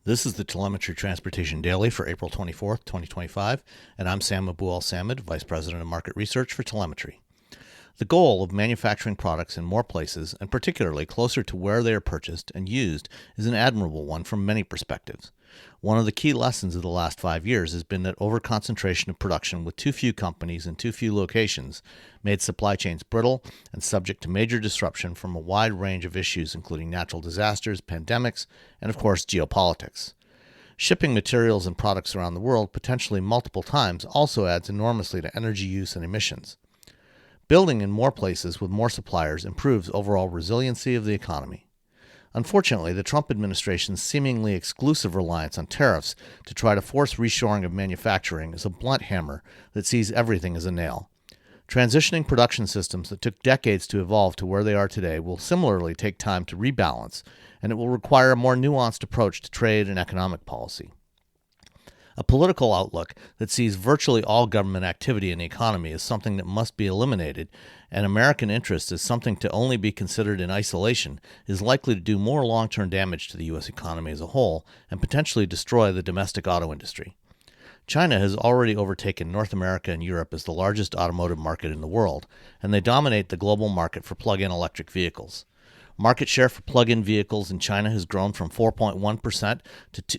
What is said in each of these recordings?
This is the Telemetry Transportation Daily for April 24th, 2025, and I'm Sam Abu-al-Samad, Vice President of Market Research for Telemetry. The goal of manufacturing products in more places, and particularly closer to where they are purchased and used, is an admirable one from many perspectives. One of the key lessons of the last 5 years has been that overconcentration of production with too few companies and too few locations made supply chains brittle and subject to major disruption from a wide range of issues, including natural disasters, pandemics, and of course, geopolitics. Shipping materials and products around the world potentially multiple times also adds enormously to energy use and emissions. Building in more places with more suppliers improves overall resiliency of the economy. Unfortunately, the Trump administration's seemingly exclusive reliance on tariffs to try to force reshoring of manufacturing is a blunt hammer that sees everything as a nail. Transitioning production systems that took decades to evolve to where they are today will similarly take time to rebalance, and it will require a more nuanced approach to trade and economic policy. A political outlook that sees virtually all government activity in the economy as something that must be eliminated, and American interest as something to only be considered in isolation, is likely to do more long-term damage to the U.S. economy as a whole and potentially destroy the domestic auto industry. China has already overtaken North America and Europe as the largest automotive market in the world, and they dominate the global market for plug-in electric vehicles. Market share for plug-in vehicles in China has grown from 4.1%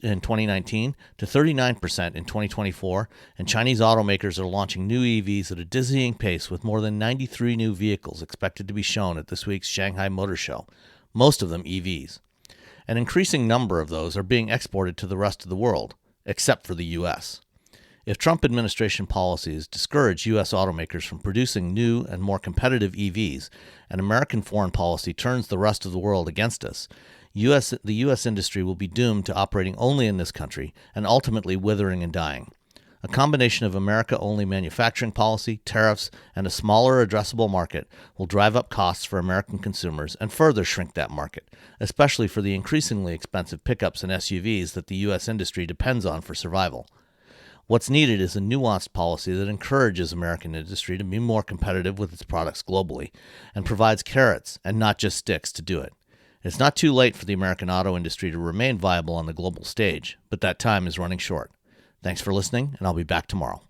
in 2019 to 39% in 2024, and Chinese automakers are launching new EVs at a dizzying pace with more than 93 new vehicles expected to be shown at this week's Shanghai Motor Show, most of them EVs. An increasing number of those are being exported to the rest of the world, except for the U.S. If Trump administration policies discourage U.S. automakers from producing new and more competitive EVs, and American foreign policy turns the rest of the world against us, the U.S. industry will be doomed to operating only in this country and ultimately withering and dying. A combination of America-only manufacturing policy, tariffs, and a smaller addressable market will drive up costs for American consumers and further shrink that market, especially for the increasingly expensive pickups and SUVs that the U.S. industry depends on for survival. What's needed is a nuanced policy that encourages American industry to be more competitive with its products globally and provides carrots and not just sticks to do it. It's not too late for the American auto industry to remain viable on the global stage, but that time is running short. Thanks for listening, and I'll be back tomorrow.